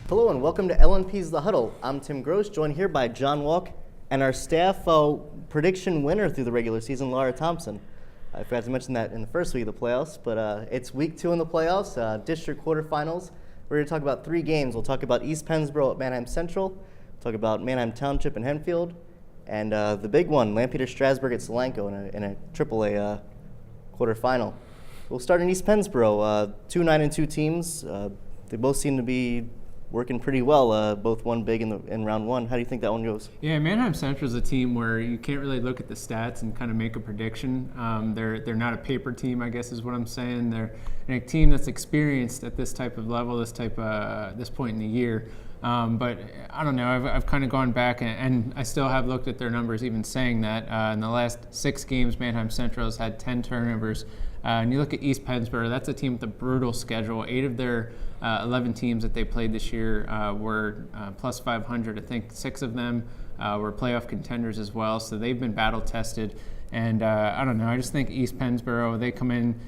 Hello and welcome to LNP's The Huddle. I'm Tim Gross, joined here by John Walk and our staff prediction winner through the regular season, Laura Thompson. I forgot to mention that in the first week of the playoffs, but it's week 2 in the playoffs, district quarterfinals. We're going to talk about 3 games. We'll talk about East Pennsboro at Manheim Central, talk about Manheim Township and Hempfield, and the big one, LampeterStrasburg at Solanco in a AAA quarterfinal. We'll start in East Pennsboro. 2 9-2 teams. They both seem to be working pretty well. Both won big in round 1. How do you think that one goes? Yeah, Manheim Central is a team where you can't really look at the stats and kind of make a prediction. They're not a paper team, I guess is what I'm saying. They're a team that's experienced at this type of level, this point in the year. But I don't know. I've kind of gone back and I still have looked at their numbers, even saying that in the last 6 games, Manheim Central has had 10 turnovers. And you look at East Pennsboro, that's a team with a brutal schedule. 8 of their 11 teams that they played this year were plus 500. I think 6 of them were playoff contenders as well. So they've been battle tested. And I don't know, I just think East Pennsboro, they come in,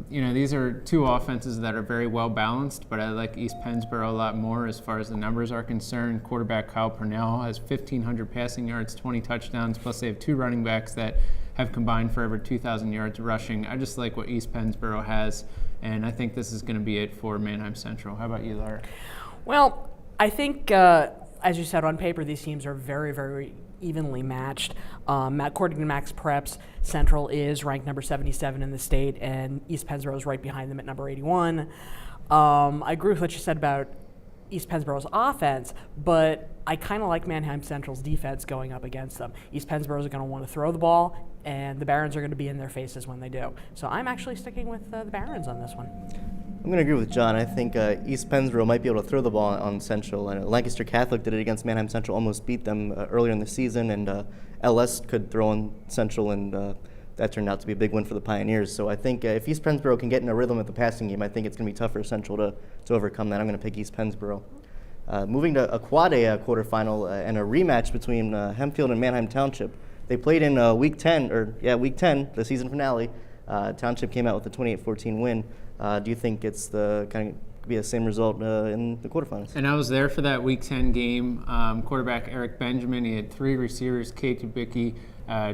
these are 2 offenses that are very well balanced, but I like East Pennsboro a lot more as far as the numbers are concerned. Quarterback Kyle Purnell has 1,500 passing yards, 20 touchdowns, plus they have 2 running backs that have combined for over 2,000 yards rushing. I just like what East Pennsboro has, and I think this is going to be it for Manheim Central. How about you, Laura? Well, I think, as you said, on paper, these teams are very, very evenly matched. According to Max Preps, Central is ranked number 77 in the state, and East Pennsboro is right behind them at number 81. I agree with what you said about East Pennsboro's offense, but I kind of like Manheim Central's defense going up against them. East Pennsboro is going to want to throw the ball, and the Barons are going to be in their faces when they do. So I'm actually sticking with the Barons on this one. I'm going to agree with John. I think East Pennsboro might be able to throw the ball on Central. Lancaster Catholic did it against Manheim Central, almost beat them earlier in the season, and LS could throw on Central, and that turned out to be a big win for the Pioneers. So I think if East Pennsboro can get in a rhythm at the passing game, I think it's going to be tough for Central to overcome that. I'm going to pick East Pennsboro. Moving to a quad A quarterfinal and a rematch between Hempfield and Manheim Township. They played in week 10, the season finale. Township came out with a 28-14 win. Do you think it's kind of be the same result in the quarterfinals? And I was there for that week 10 game. Quarterback Eric Benjamin, he had 3 receivers, Kate Dubicki,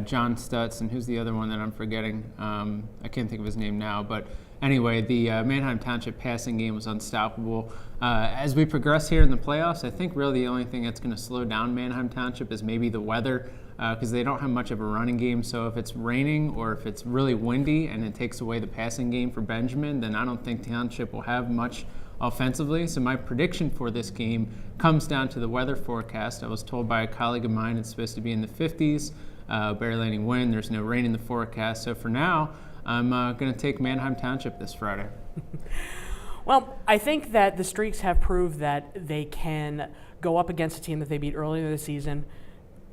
John Stutz, and who's the other one that I'm forgetting? I can't think of his name now, but anyway, the Manheim Township passing game was unstoppable. As we progress here in the playoffs, I think really the only thing that's going to slow down Manheim Township is maybe the weather, because they don't have much of a running game. So if it's raining or if it's really windy and it takes away the passing game for Benjamin, then I don't think Township will have much offensively. So my prediction for this game comes down to the weather forecast. I was told by a colleague of mine it's supposed to be in the 50s, barely any wind, there's no rain in the forecast. So for now, I'm going to take Manheim Township this Friday. Well, I think that the Streaks have proved that they can go up against a team that they beat earlier in the season,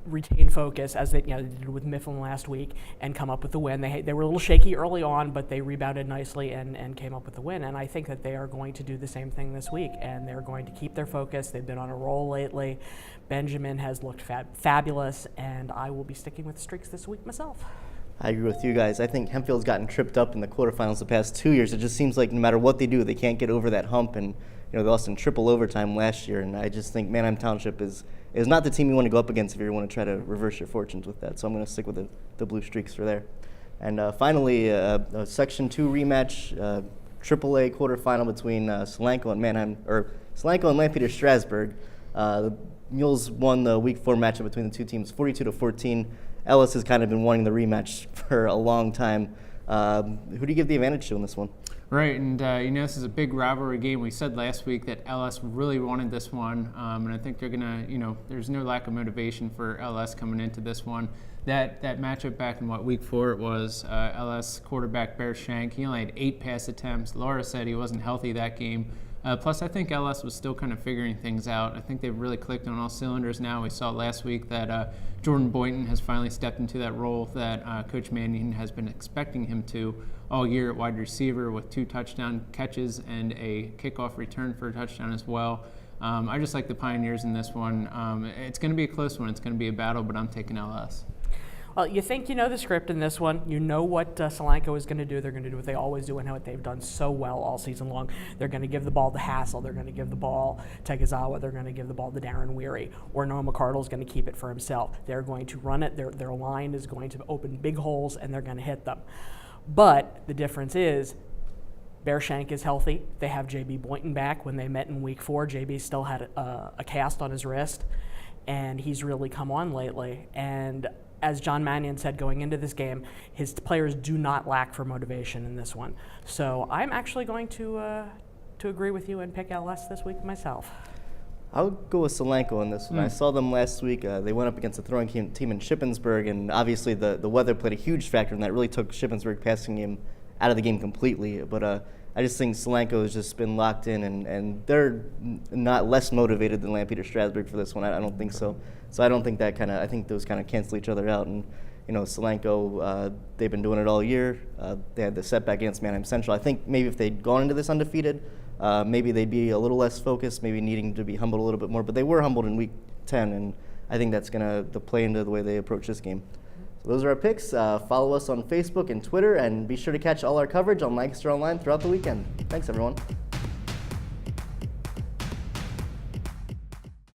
retain focus as they did with Mifflin last week, and come up with the win. They were a little shaky early on, but they rebounded nicely and came up with the win. And I think that they are going to do the same thing this week, and they're going to keep their focus. They've been on a roll lately. Benjamin has looked fabulous, and I will be sticking with the Streaks this week myself. I agree with you guys. I think Hempfield's gotten tripped up in the quarterfinals the past 2 years. It just seems like no matter what they do, they can't get over that hump. And they lost in triple overtime last year. And I just think Manheim Township is not the team you want to go up against if you want to try to reverse your fortunes with that. So I'm going to stick with the Blue Streaks for there. And finally, a Section 2 rematch, AAA quarterfinal between Solanco and LampeterStrasburg. The Mules won the Week 4 matchup between the 2 teams, 42-14. Ellis has kind of been wanting the rematch for a long time. Who do you give the advantage to in this one? Right, and this is a big rivalry game. We said last week that LS really wanted this one, and I think they're going to, there's no lack of motivation for LS coming into this one. That matchup back in Week 4 it was, LS quarterback Bear Shank, he only had 8 pass attempts. Laura said he wasn't healthy that game. Plus, I think LS was still kind of figuring things out. I think they've really clicked on all cylinders now. We saw last week that Jordan Boynton has finally stepped into that role that Coach Manning has been expecting him to all year at wide receiver, with 2 touchdown catches and a kickoff return for a touchdown as well. I just like the Pioneers in this one. It's going to be a close one. It's going to be a battle, but I'm taking LS. Well, you think you know the script in this one. You know what Solanco is going to do. They're going to do what they always do and what they've done so well all season long. They're going to give the ball to Hassel. They're going to give the ball to Gazawa. They're going to give the ball to Darren Weary. Or Noah McCardle is going to keep it for himself. They're going to run it. Their line is going to open big holes, and they're going to hit them. But the difference is Bearshank is healthy. They have J.B. Boynton back. When they met in week 4, J.B. still had a cast on his wrist, and he's really come on lately. And as John Mannion said going into this game, his players do not lack for motivation in this one. So I'm actually going to agree with you and pick LS this week myself. I'll go with Solanco on this one. I saw them last week. They went up against a throwing team in Shippensburg, and obviously the weather played a huge factor in that. Really took Shippensburg passing game out of the game completely. But I just think Solanco has just been locked in, and they're not less motivated than LampeterStrasburg for this one. I don't think so. So I don't think that I think those kind of cancel each other out. And Solanco, they've been doing it all year. They had the setback against Manheim Central. I think maybe if they'd gone into this undefeated, maybe they'd be a little less focused, maybe needing to be humbled a little bit more. But they were humbled in week 10, and I think that's going to play into the way they approach this game. So those are our picks. Follow us on Facebook and Twitter, and be sure to catch all our coverage on Lancaster Online throughout the weekend. Thanks, everyone.